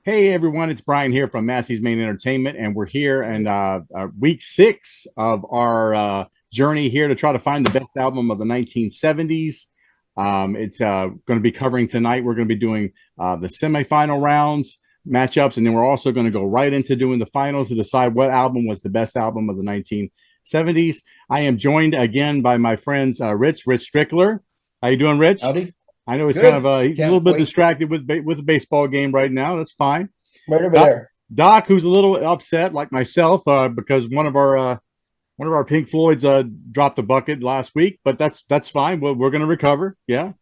Hey everyone, it's Brian here from Massey's Main Entertainment, and we're here in week 6 of our journey here to try to find the best album of the 1970s. It's going to be covering tonight. We're going to be doing the semifinal rounds matchups, and then we're also going to go right into doing the finals to decide what album was the best album of the 1970s. I am joined again by my friends Rich Strickler. How you doing, Rich? Howdy. I know he's Good. kind of he's a Can't little bit wait. distracted with the baseball game right now. That's fine. Right over Doc, there. Doc, who's a little upset like myself because one of our Pink Floyds dropped a bucket last week, but that's fine. We're going to recover. Yeah.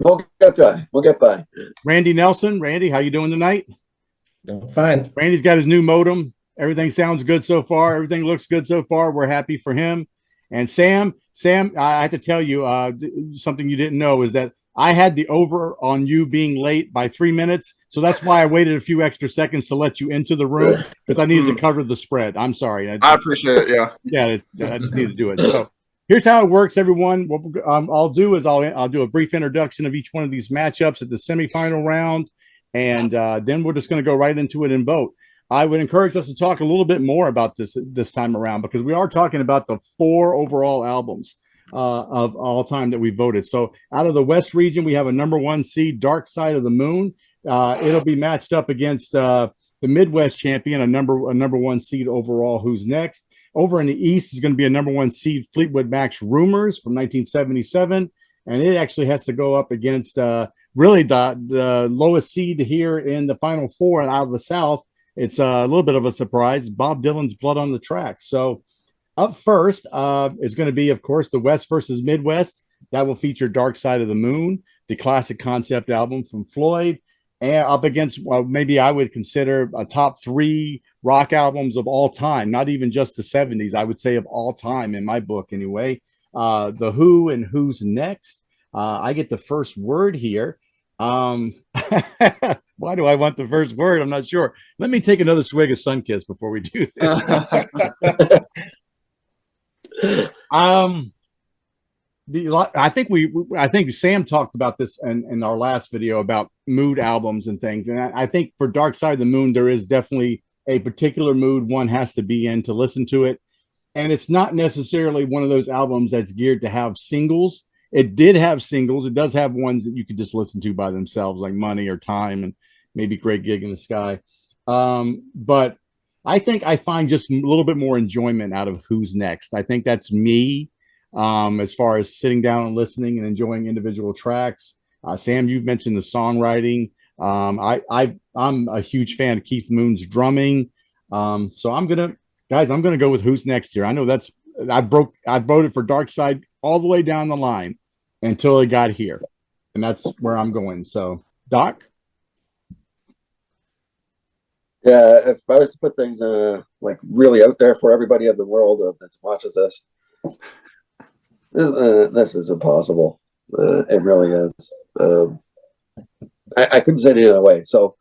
We'll get by. We'll get by. Randy Nelson, Randy, how you doing tonight? Doing fine. Randy's got his new modem. Everything sounds good so far. Everything looks good so far. We're happy for him. And Sam, I have to tell you something you didn't know is that I had the over on you being late by 3 minutes. So that's why I waited a few extra seconds to let you into the room because I needed to cover the spread. I'm sorry. I appreciate it. Yeah. Yeah, I just need to do it. So here's how it works, everyone. What I'll do is I'll do a brief introduction of each one of these matchups at the semifinal round, and then we're just going to go right into it and vote. I would encourage us to talk a little bit more about this time around because we are talking about the 4 overall albums of all time that we voted. So out of the West region, we have a #1 seed, Dark Side of the Moon. It'll be matched up against the Midwest champion, a number 1 seed overall, Who's Next. Over in the East is going to be a #1 seed, Fleetwood Mac's Rumors from 1977. And it actually has to go up against really the lowest seed here in the Final Four out of the South. It's a little bit of a surprise, Bob Dylan's Blood on the Tracks. So up first is going to be, of course, the West versus Midwest. That will feature Dark Side of the Moon, the classic concept album from Floyd, and up against, well, maybe I would consider a top 3 rock albums of all time, not even just the 70s, I would say of all time in my book anyway. The Who and Who's Next. I get the first word here. Why do I want the first word? I'm not sure. Let me take another swig of Sunkiss before we do this. I think Sam talked about this in our last video about mood albums and things, and I think for Dark Side of the Moon there is definitely a particular mood one has to be in to listen to it, and it's not necessarily one of those albums that's geared to have singles. It did have singles. It does have ones that you could just listen to by themselves, like Money or Time and maybe Great Gig in the Sky. But I think I find just a little bit more enjoyment out of Who's Next. I think that's me as far as sitting down and listening and enjoying individual tracks. Sam, you've mentioned the songwriting. I'm a huge fan of Keith Moon's drumming. So I'm gonna go with Who's Next here. I know I voted for Dark Side all the way down the line until it got here, and that's where I'm going. So, Doc. Yeah, if I was to put things like really out there for everybody in the world that watches this, this is impossible. It really is. I couldn't say it any other way. So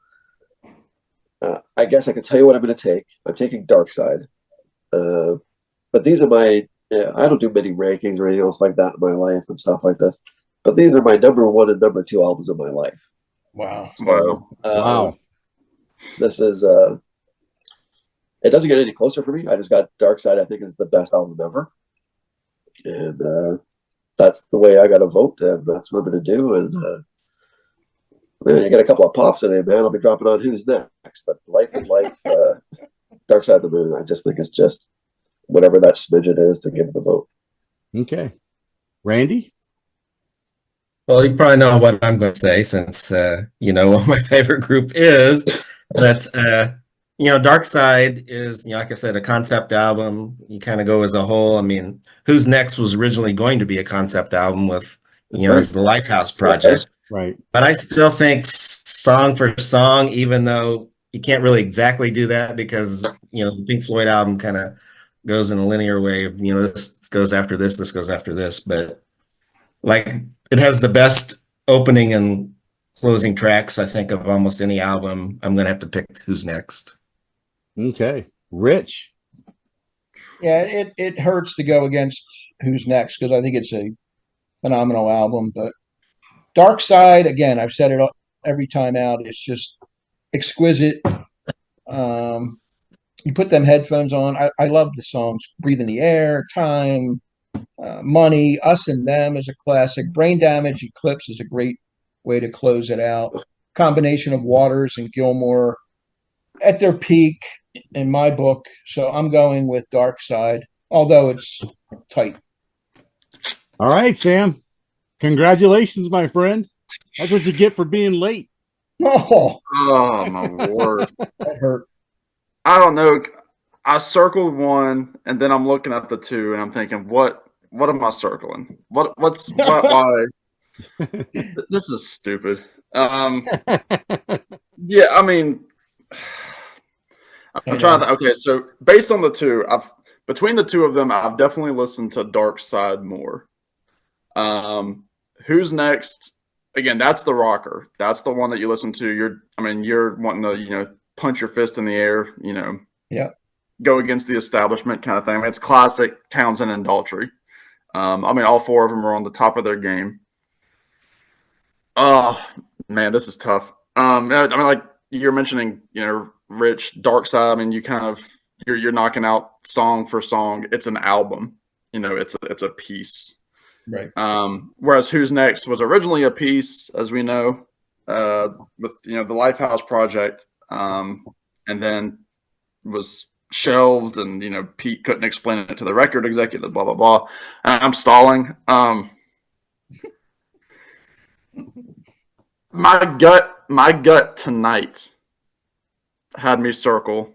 I guess I can tell you what I'm going to take. I'm taking Dark Side. But these are my, I don't do many rankings or anything else like that in my life and stuff like this. But these are my #1 and #2 albums of my life. Wow. Wow. This is, it doesn't get any closer for me. I just got Dark Side, I think, is the best album ever. And that's the way I got to vote, and that's what I'm going to do. And man, you got a couple of pops in it, man. I'll be dropping on Who's Next. But Life is Life, Dark Side of the Moon, I just think it's just whatever that smidgen is to give the vote. Okay. Randy? Well, you probably know what I'm going to say since you know what my favorite group is. But Dark Side is, like I said, a concept album. You kind of go as a whole. I mean, Who's Next was originally going to be a concept album with, as the Lifehouse project. Right. But I still think song for song, even though you can't really exactly do that because, the Pink Floyd album kind of goes in a linear way of, this goes after this goes after this. But like it has the best opening and closing tracks, I think, of almost any album. I'm going to have to pick Who's Next. Okay. Rich? Yeah, it hurts to go against Who's Next because I think it's a phenomenal album. But Dark Side, again, I've said it every time out. It's just exquisite. You put them headphones on. I love the songs. Breathe in the Air, Time, Money, Us and Them is a classic. Brain Damage, Eclipse is a great way to close it out. Combination of Waters and Gilmore at their peak in my book. So I'm going with Dark Side, although it's tight. All right, Sam. Congratulations, my friend. That's what you get for being late. Oh, Oh my word. that hurt. I don't know. I circled one and then I'm looking at the two and I'm thinking, what am I circling? Why? This is stupid. Yeah, I mean, I'm trying to, okay, so based on the two, between the two of them, I've definitely listened to Dark Side more. Who's Next? Again, that's the rocker. That's the one that you listen to. You're wanting to, punch your fist in the air, Yeah. go against the establishment kind of thing. I mean, it's classic Townsend and Daltrey. All four of them are on the top of their game. Oh man, this is tough. Like you're mentioning, Rich, Dark Side. You're knocking out song for song. It's an album. It's a piece. Right. Whereas Who's Next was originally a piece, as we know, with the Lifehouse Project, and then was shelved, and Pete couldn't explain it to the record executive, blah blah blah. And I'm stalling. My gut tonight had me circle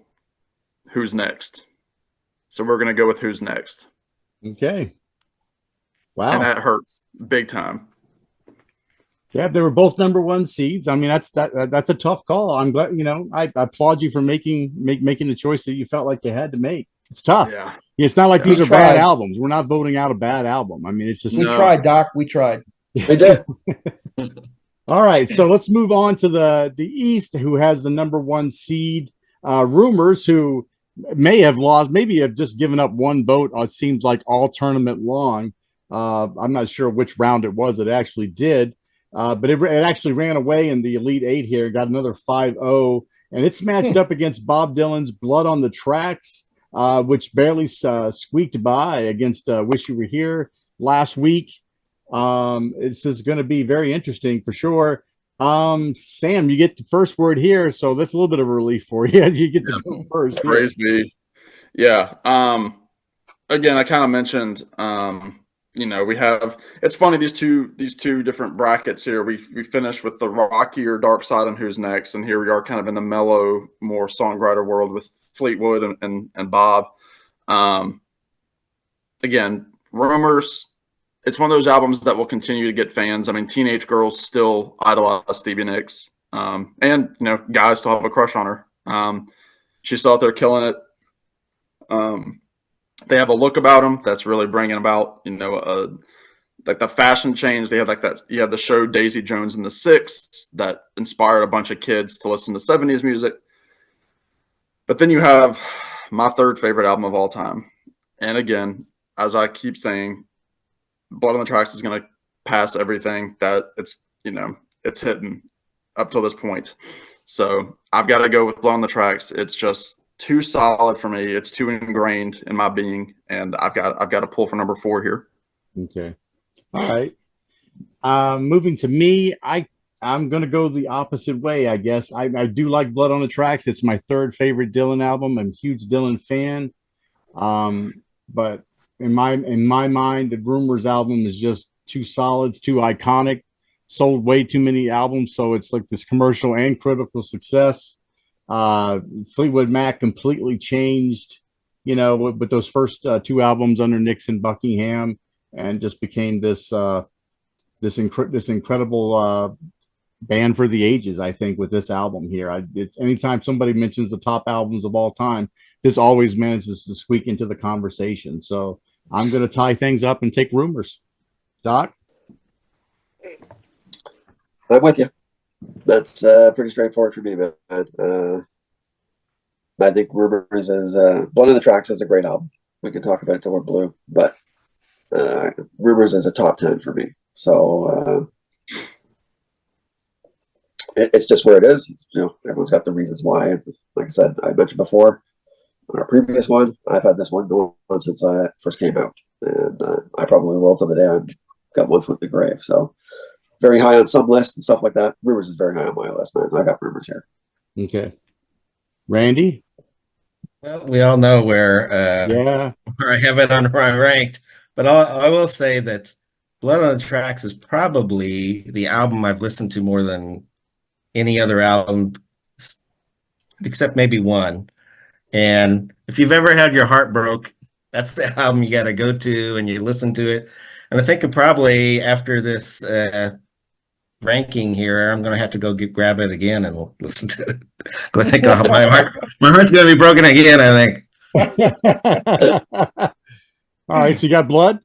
Who's Next. So we're gonna go with Who's Next. Okay. Wow. And that hurts big time. Yeah, they were both number one seeds. That's a tough call. I'm glad, I applaud you for making the choice that you felt like you had to make. It's tough. Yeah. It's not like Yeah. these are bad albums. We're not voting out a bad album. It's just We tried, Doc. We tried. They did. All right, so let's move on to the East, who has the number one seed, Rumors, who may have lost, maybe have just given up one vote. It seems like all tournament long. I'm not sure which round it was it actually did, but it actually ran away in the Elite Eight here, got another 5-0, and it's matched up against Bob Dylan's Blood on the Tracks, which barely squeaked by against Wish You Were Here last week. This is going to be very interesting for sure. Sam, you get the first word here, so that's a little bit of a relief for you. You get to go first. Praise be. Yeah. Again, I kind of mentioned, we have, it's funny, these two different brackets here. We finished with the rockier Dark Side and Who's Next, and here we are kind of in the mellow, more songwriter world with Fleetwood and Bob. Again, Rumors, it's one of those albums that will continue to get fans. Teenage girls still idolize Stevie Nicks, and guys still have a crush on her. She's still out there killing it. They have a look about them that's really bringing about, like the fashion change. They have like that. You have the show Daisy Jones and the Six that inspired a bunch of kids to listen to 70s music. But then you have my third favorite album of all time, and again, as I keep saying, Blood on the Tracks is going to pass everything that it's hitting up till this point. So I've got to go with Blood on the Tracks. It's just too solid for me. It's too ingrained in my being, and I've got to pull for number 4 here. Okay. All right. Moving to me, I'm going to go the opposite way, I guess. I do like Blood on the Tracks. It's my third favorite Dylan album. I'm a huge Dylan fan. But in my mind, the Rumors album is just too solid, it's too iconic, sold way too many albums, so it's like this commercial and critical success. Fleetwood Mac completely changed, with those first 2 albums under Nixon Buckingham, and just became this incredible band for the ages. I think with this album here, anytime somebody mentions the top albums of all time, this always manages to squeak into the conversation. So I'm going to tie things up and take Rumors. Doc? I'm with you. That's pretty straightforward for me, man. I think Rumors is Blood on the Tracks is a great album. We can talk about it till we're blue, but Rumors is a top 10 for me. So it's just where it is. It's, everyone's got the reasons why. Like I said, I mentioned before on our previous one, I've had this one going on since I first came out, and I probably will till the day I've got one foot in the grave. So very high on some lists and stuff like that. Rumors is very high on my list, man. So I got Rumors here. Okay. Randy? Well, we all know where Yeah. where I have it on where I ranked, but I will say that Blood on the Tracks is probably the album I've listened to more than any other album, except maybe one. And if you've ever had your heart broke, that's the album you got to go to and you listen to it. And I think probably after this ranking here, I'm going to have to go grab it again and listen to it. I think my heart's going to be broken again, I think. All right, so you got Blood?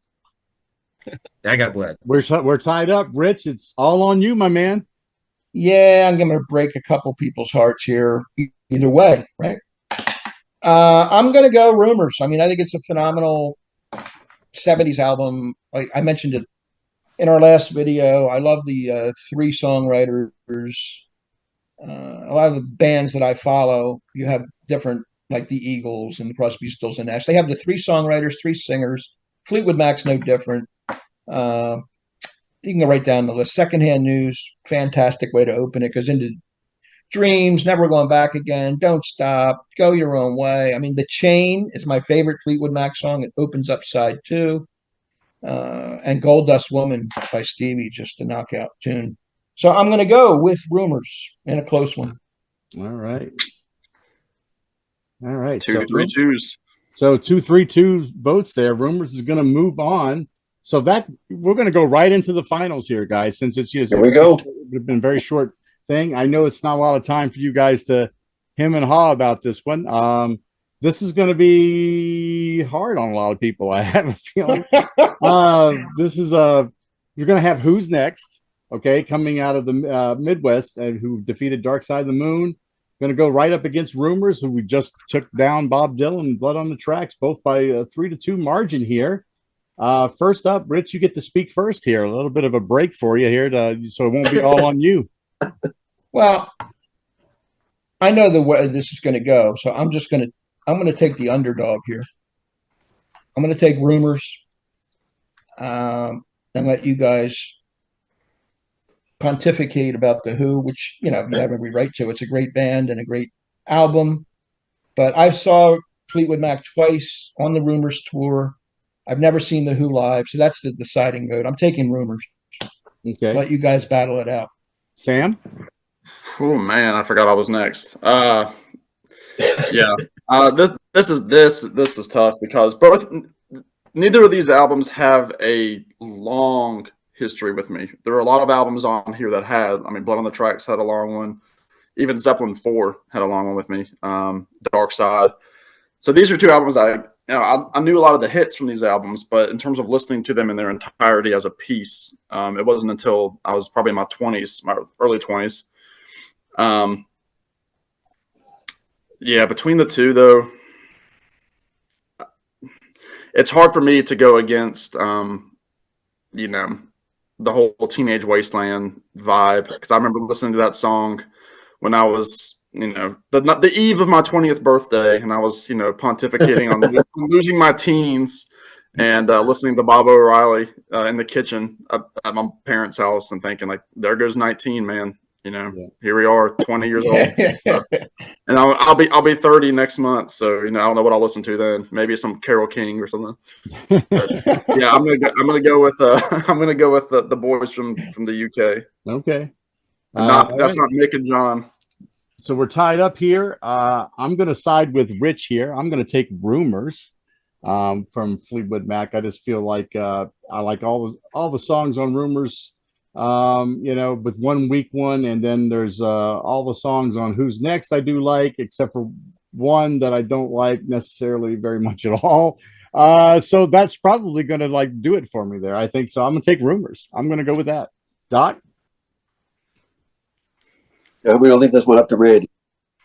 I got Blood. We're tied up. Rich, it's all on you, my man. Yeah, I'm going to break a couple people's hearts here either way, right? I'm going to go Rumors. I mean, I think it's a phenomenal 70s album. I mentioned it in our last video. I love the three songwriters. A lot of the bands that I follow, you have different, like the Eagles and the Crosby, Stills, and Nash. They have the three songwriters, three singers. Fleetwood Mac's no different. You can go right down the list. Secondhand News, fantastic way to open it. Goes into Dreams, Never Going Back Again, Don't Stop, Go Your Own Way. I mean, The Chain is my favorite Fleetwood Mac song. It opens up side two. And Gold Dust Woman by Stevie, just a knockout tune. So I'm going to go with Rumors in a close one. All right. All right. 2 3 2s. So 2-3-2 votes there. Rumors is going to move on. So that we're going to go right into the finals here, guys, since it's just Here we go. It's been a very short thing. I know it's not a lot of time for you guys to him and haw about this one. This is going to be hard on a lot of people. I have a feeling. This is you're going to have Who's Next, okay, coming out of the Midwest, who defeated Dark Side of the Moon. Going to go right up against Rumors, who we just took down Bob Dylan and Blood on the Tracks, both by a 3-2 margin here. First up, Rich, you get to speak first here. A little bit of a break for you here, so it won't be all on you. Well, I know the way this is going to go, so I'm going to take the underdog here. I'm going to take Rumors and let you guys pontificate about the Who, which, you have every right to. It's a great band and a great album. But I saw Fleetwood Mac twice on the Rumors tour. I've never seen the Who live, so that's the deciding vote. I'm taking Rumors. Okay. Let you guys battle it out. Sam? Oh man, I forgot I was next. Yeah. This is tough because neither of these albums have a long history with me. There are a lot of albums on here that had. I mean, Blood on the Tracks had a long one. Even Zeppelin 4 had a long one with me. Dark Side. So these are two albums I knew a lot of the hits from these albums, but in terms of listening to them in their entirety as a piece, it wasn't until I was probably in my 20s, my early 20s. Yeah, between the two, though, it's hard for me to go against, the whole Teenage Wasteland vibe, because I remember listening to that song when I was, the eve of my 20th birthday, and I was, pontificating on losing my teens and listening to Bob O'Reilly in the kitchen at my parents' house and thinking, like, there goes 19, man. Here we are, 20 years old, and I'll be 30 next month. So I don't know what I'll listen to then. Maybe some Carole King or something. But, yeah, I'm gonna go with the boys from the UK. Okay. That's not Mick and John. So we're tied up here. I'm going to side with Rich here. I'm going to take Rumors from Fleetwood Mac. I just feel like I like all the songs on Rumors. With one weak one, and then there's all the songs on Who's Next I do like, except for one that I don't like necessarily very much at all. So that's probably going to do it for me there. I think so. I'm going to take Rumors. I'm going to go with that. Doc? I'm going to leave this one up to Randy.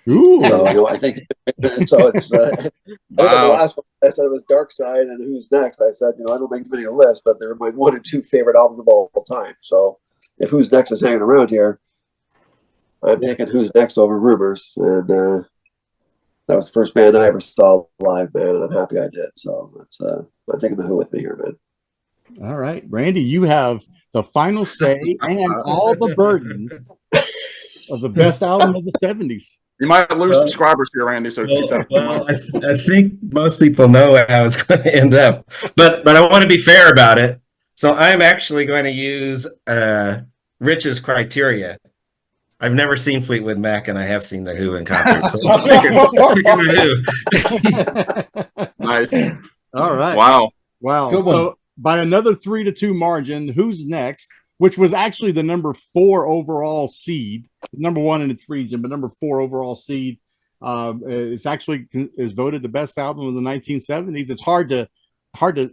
Ooh. So, I think so. It's I think on the last one I said it was Dark Side, and Who's Next I said I don't make many a list, but they're my 1 and 2 favorite albums of all time. So if Who's Next is hanging around here, I'm taking Who's Next over Rumors, and that was the first band I ever saw live, man, and I'm happy I did. So that's I'm taking the Who with me here, man. All right, Randy, you have the final say and all the burden of the best album of the 70s. You might lose Well- subscribers here, Randy. So keep that in mind. I think most people know how it's going to end up, but I want to be fair about it. So I'm actually going to use Rich's criteria. I've never seen Fleetwood Mac, and I have seen the Who in concert. So I'm picking the Who. Nice. All right. Wow. Good one. So by another 3-2 margin, Who's Next, which was actually the number 4 overall seed, number 1 in its region, but number 4 overall seed, it's actually is voted the best album of the 1970s. It's hard to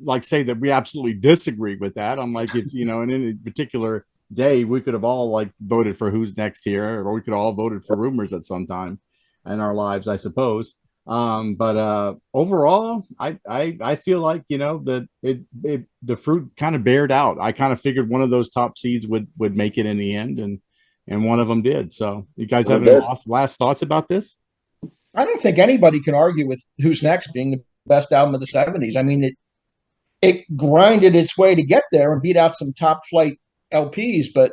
like say that we absolutely disagree with that. I'm like, if in any particular day, we could have all like voted for Who's Next here, or we could all voted for Rumors at some time in our lives, I suppose. But overall, I feel like that the fruit kind of bared out. I kind of figured one of those top seeds would make it in the end, and one of them did. So you guys have any last thoughts about this? I don't think anybody can argue with Who's Next being the best album of the 70s. I mean, it grinded its way to get there and beat out some top flight LPs, but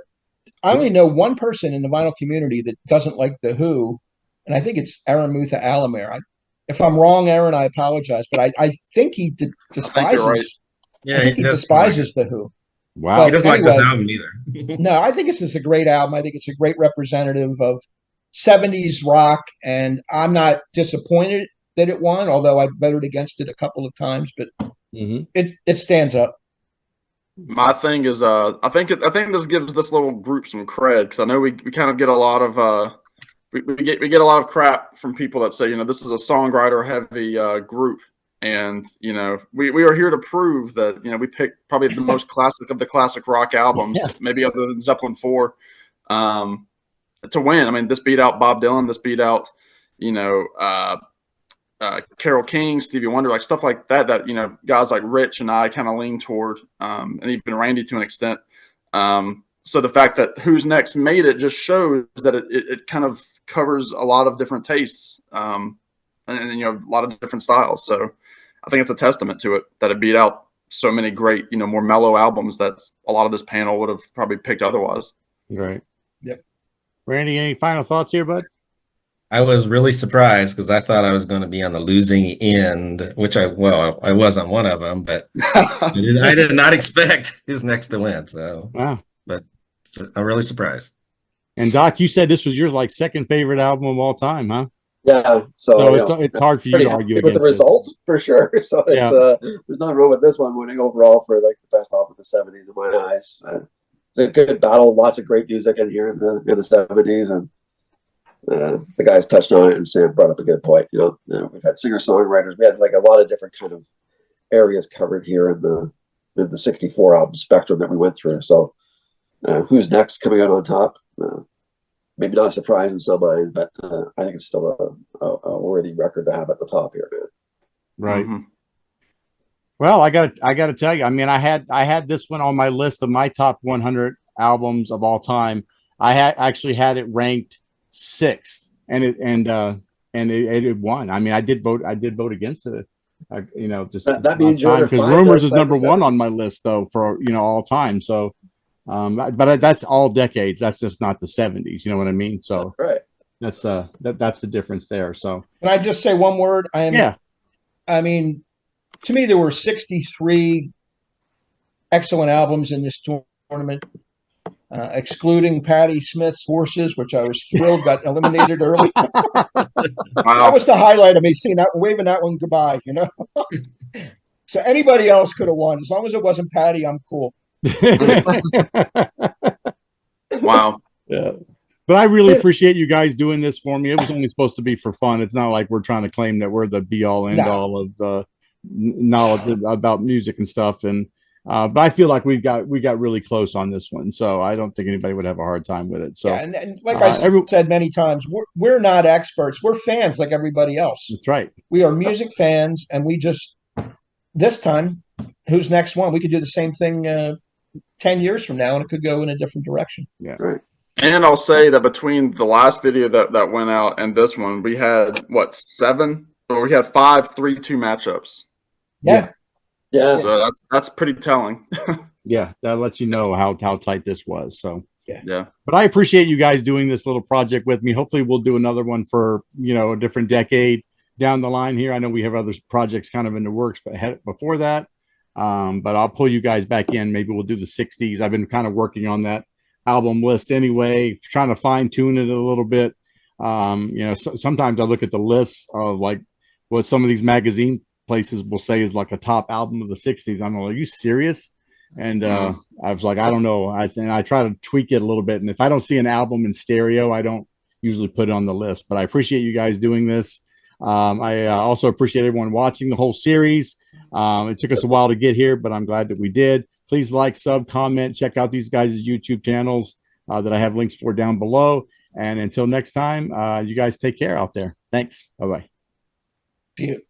I only know one person in the vinyl community that doesn't like the Who, and I think it's Aaron Mutha Alamere. If I'm wrong, Aaron, I apologize, but I think he despises. right. Yeah, I think he despises the Who. Wow. He doesn't like this Anyway. album either. No, I think it's just a great album. I think it's a great representative of 70s rock, and I'm not disappointed that it won, although I voted against it a couple of times, but it stands up. My thing is, I think this gives this little group some cred, because I know we kind of get a lot of we get a lot of crap from people that say this is a songwriter heavy group, and we are here to prove that we picked probably the most classic of the classic rock albums, maybe other than Zeppelin 4, to win. I mean, this beat out Bob Dylan, this beat out Carole King, Stevie Wonder, like stuff like that. That guys like Rich and I kind of lean toward, and even Randy to an extent. So the fact that Who's Next made it just shows that it kind of covers a lot of different tastes, and a lot of different styles. So I think it's a testament to it that it beat out so many great, more mellow albums that a lot of this panel would have probably picked otherwise. Right. Yep. Randy, any final thoughts here, bud? I was really surprised because I thought I was going to be on the losing end, which I was on one of them, but I did not expect Who's Next to win. So, Wow. But I'm really surprised. And Doc, you said this was your like second favorite album of all time, huh? Yeah, so it's hard for you to argue with the against result for sure. So it's there's nothing wrong with this one winning overall for like the best album of the 70s in my eyes. It's a good battle, lots of great music in here in the 70s, and the guys touched on it, and Sam brought up a good point. We've had singer-songwriters, we had like a lot of different kind of areas covered here in the 64 album spectrum that we went through. So Who's Next coming out on top? Maybe not a surprise in some minds, but I think it's still a worthy record to have at the top here, man. Right. Mm-hmm. Well, I gotta tell you, I mean, I had this one on my list of my top 100 albums of all time. I actually had it ranked 6th, and it won. I mean, I did vote against it. Just that means you're because Rumors is number 1 on my list though for all time. So, but that's all decades. That's just not the 70s. You know what I mean? So right. that's the difference there. So Can I just say one word? I mean, to me, there were 63 excellent albums in this tournament, excluding Patti Smith's Horses, which I was thrilled got eliminated early. That was the highlight of me seeing that, waving that one goodbye, So anybody else could have won. As long as it wasn't Patti, I'm cool. Wow. Yeah. But I really appreciate you guys doing this for me. It was only supposed to be for fun. It's not like we're trying to claim that we're the be all end all of knowledge about music and stuff. And but I feel like we got really close on this one, so I don't think anybody would have a hard time with it. So, and like I said many times, we're not experts. We're fans like everybody else. That's right. We are music fans, and we just this time, Who's Next one? We could do the same thing 10 years from now, and it could go in a different direction. Yeah. Right. And I'll say that between the last video that went out and this one, we had what, 7? Or we had 5 3-2 matchups. Yeah. Yeah. So that's pretty telling. Yeah, that lets you know how tight this was. So Yeah. but I appreciate you guys doing this little project with me. Hopefully we'll do another one for, a different decade down the line here. I know we have other projects kind of in the works, but before that, but I'll pull you guys back in. Maybe we'll do the 60s. I've been kind of working on that album list anyway, trying to fine tune it a little bit. Sometimes I look at the lists of like what some of these magazine places will say is like a top album of the 60s. I'm like, are you serious? And I was like, I don't know. I try to tweak it a little bit. And if I don't see an album in stereo, I don't usually put it on the list. But I appreciate you guys doing this. I also appreciate everyone watching the whole series. It took us a while to get here, but I'm glad that we did. Please like, sub, comment, check out these guys' YouTube channels that I have links for down below. And until next time, you guys take care out there. Thanks. Bye-bye. See you.